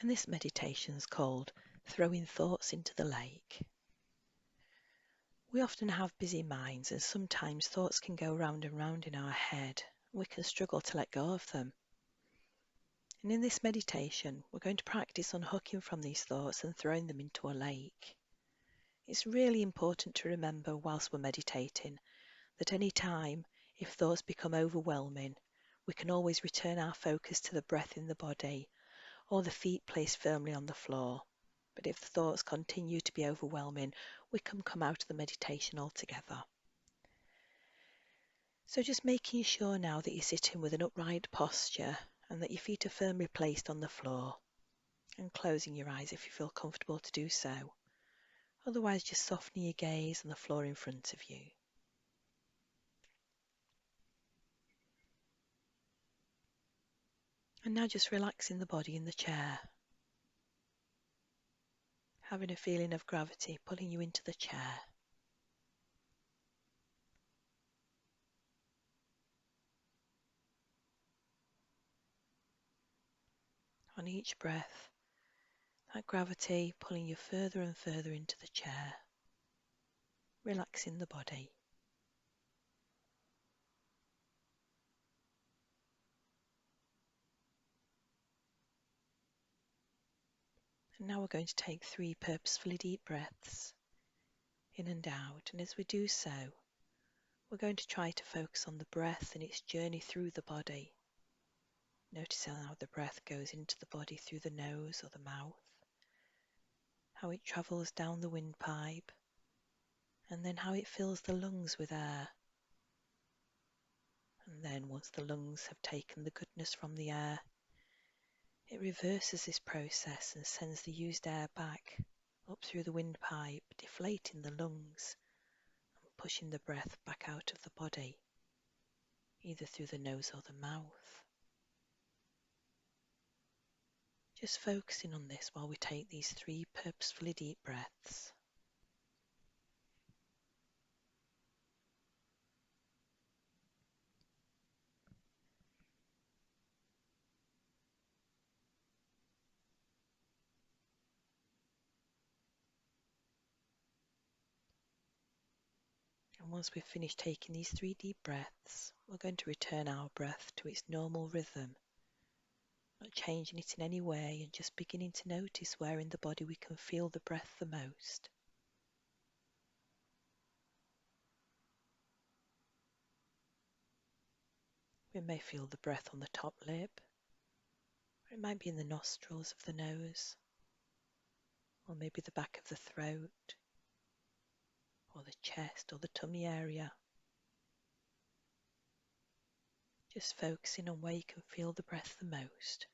And this meditation is called Throwing Thoughts into the Lake. We often have busy minds, and sometimes thoughts can go round and round in our head. We can struggle to let go of them. And in this meditation, we're going to practice unhooking from these thoughts and throwing them into a lake. It's really important to remember whilst we're meditating that any time if thoughts become overwhelming, we can always return our focus to the breath in the body or the feet placed firmly on the floor. But if the thoughts continue to be overwhelming, we can come out of the meditation altogether. So just making sure now that you're sitting with an upright posture and that your feet are firmly placed on the floor, and closing your eyes if you feel comfortable to do so. Otherwise, just softening your gaze on the floor in front of you. And now just relaxing the body in the chair, having a feeling of gravity pulling you into the chair. On each breath, that gravity pulling you further and further into the chair, relaxing the body. And now we're going to take 3 purposefully deep breaths in and out, and as we do so, we're going to try to focus on the breath and its journey through the body. Notice how the breath goes into the body through the nose or the mouth, how it travels down the windpipe, and then how it fills the lungs with air. And then once the lungs have taken the goodness from the air, it reverses this process and sends the used air back up through the windpipe, deflating the lungs and pushing the breath back out of the body, either through the nose or the mouth. Just focusing on this while we take these 3 purposefully deep breaths. And once we've finished taking these 3 deep breaths, we're going to return our breath to its normal rhythm, not changing it in any way, and just beginning to notice where in the body we can feel the breath the most. We may feel the breath on the top lip, or it might be in the nostrils of the nose, or maybe the back of the throat, or the chest or the tummy area. Just focusing on where you can feel the breath the most,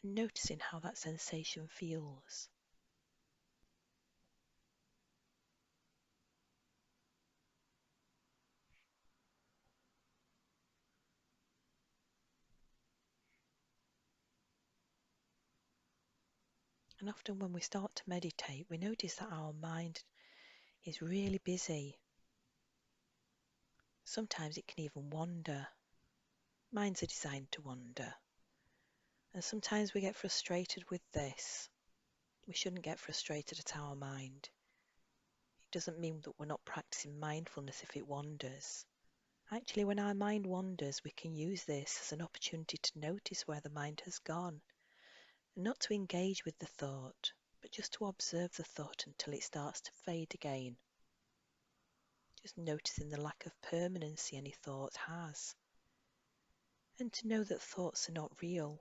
and noticing how that sensation feels. And often when we start to meditate, we notice that our mind is really busy. Sometimes it can even wander. Minds are designed to wander. And sometimes we get frustrated with this. We shouldn't get frustrated at our mind. It doesn't mean that we're not practicing mindfulness if it wanders. Actually, when our mind wanders, we can use this as an opportunity to notice where the mind has gone, and not to engage with the thought, but just to observe the thought until it starts to fade again. Just noticing the lack of permanency any thought has, and to know that thoughts are not real.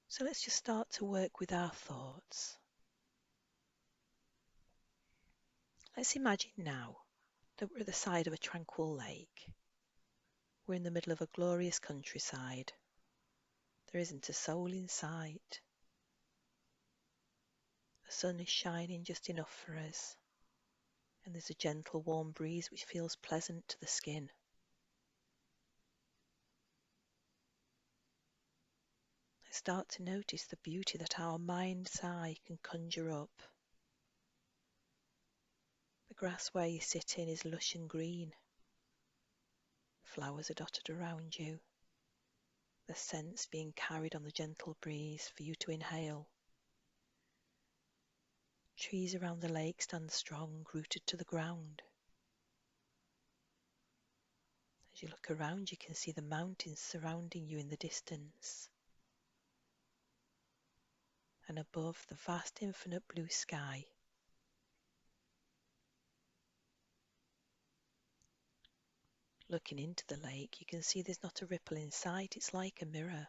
So let's just start to work with our thoughts. Let's imagine now that we're at the side of a tranquil lake. We're in the middle of a glorious countryside. There isn't a soul in sight. The sun is shining just enough for us, and there's a gentle warm breeze which feels pleasant to the skin. Let's start to notice the beauty that our mind's eye can conjure up. The grass where you're sitting is lush and green. Flowers are dotted around you. the scents being carried on the gentle breeze for you to inhale. Trees around the lake stand strong, rooted to the ground. As you look around, you can see the mountains surrounding you in the distance. And above, the vast infinite blue sky. Looking into the lake, you can see there's not a ripple in sight. It's like a mirror.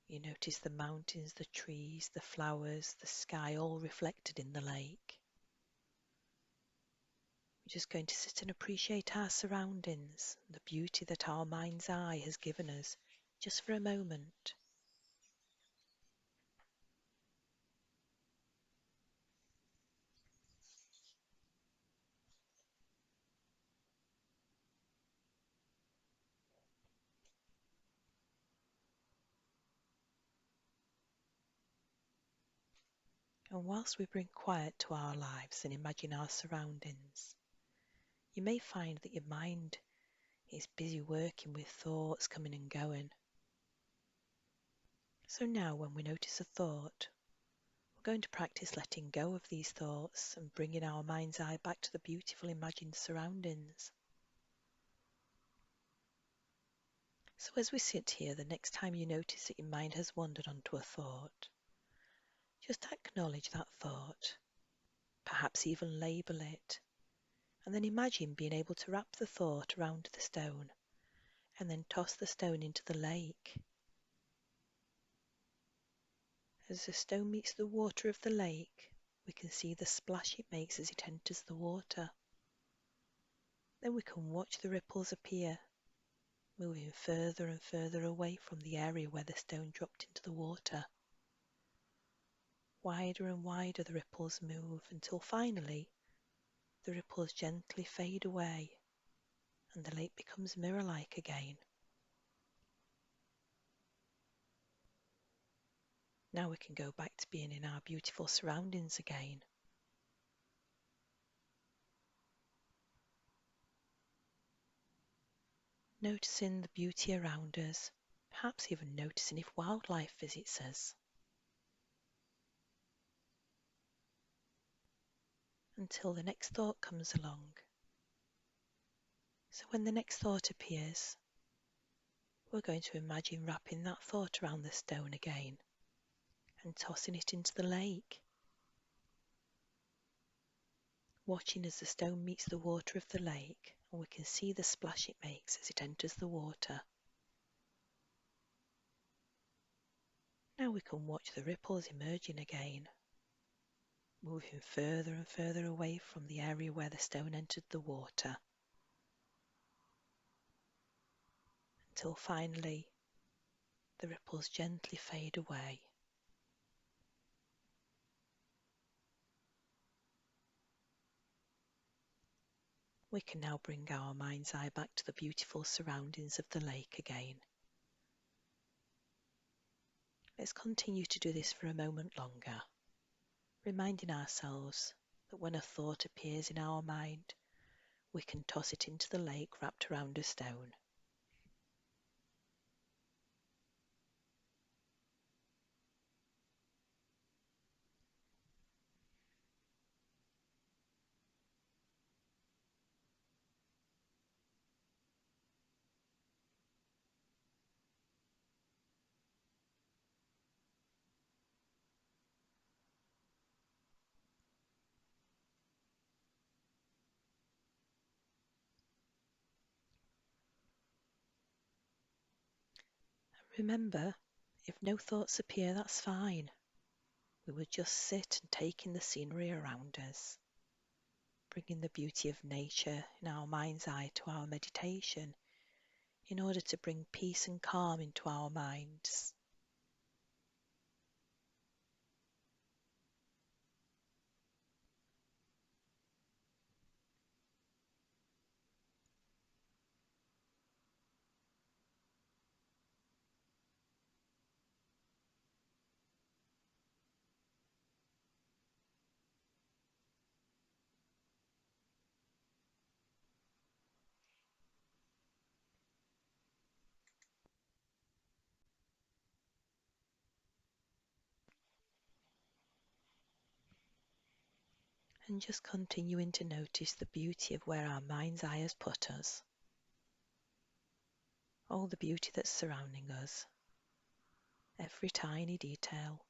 You notice the mountains, the trees, the flowers, the sky, all reflected in the lake. We're just going to sit and appreciate our surroundings, the beauty that our mind's eye has given us, just for a moment. And whilst we bring quiet to our lives and imagine our surroundings, you may find that your mind is busy working with thoughts coming and going. So now when we notice a thought, we're going to practice letting go of these thoughts and bringing our mind's eye back to the beautiful imagined surroundings. So as we sit here, the next time you notice that your mind has wandered onto a thought, just acknowledge that thought, perhaps even label it, and then imagine being able to wrap the thought around the stone and then toss the stone into the lake. As the stone meets the water of the lake, we can see the splash it makes as it enters the water. Then we can watch the ripples appear, moving further and further away from the area where the stone dropped into the water. Wider and wider the ripples move until finally the ripples gently fade away and the lake becomes mirror-like again. Now we can go back to being in our beautiful surroundings again. Noticing the beauty around us, perhaps even noticing if wildlife visits us. Until the next thought comes along. So when the next thought appears, we're going to imagine wrapping that thought around the stone again and tossing it into the lake. Watching as the stone meets the water of the lake, and we can see the splash it makes as it enters the water. Now we can watch the ripples emerging again, moving further and further away from the area where the stone entered the water, until finally the ripples gently fade away. We can now bring our mind's eye back to the beautiful surroundings of the lake again. Let's continue to do this for a moment longer, reminding ourselves that when a thought appears in our mind, we can toss it into the lake wrapped around a stone. Remember, if no thoughts appear, that's fine. We would just sit and take in the scenery around us, bringing the beauty of nature in our mind's eye to our meditation in order to bring peace and calm into our minds. And just continuing to notice the beauty of where our mind's eye has put us, all the beauty that's surrounding us, every tiny detail.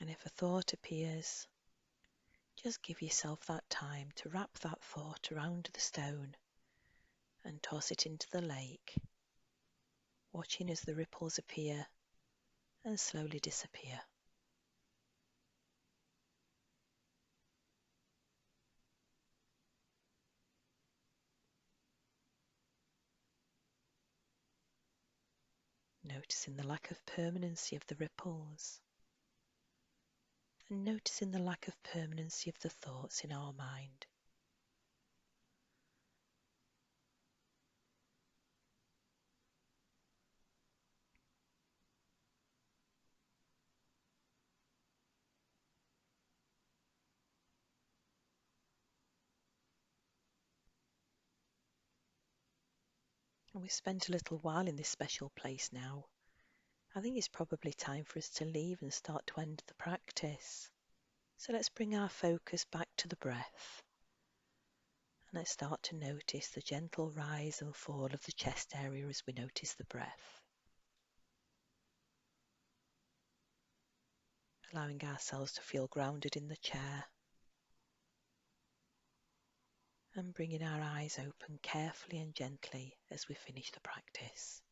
And if a thought appears, just give yourself that time to wrap that thought around the stone and toss it into the lake, watching as the ripples appear and slowly disappear. Noticing the lack of permanency of the ripples, and noticing the lack of permanency of the thoughts in our mind. And we've spent a little while in this special place now. I think it's probably time for us to leave and start to end the practice. So let's bring our focus back to the breath. And let's start to notice the gentle rise and fall of the chest area as we notice the breath. Allowing ourselves to feel grounded in the chair. And bringing our eyes open carefully and gently as we finish the practice.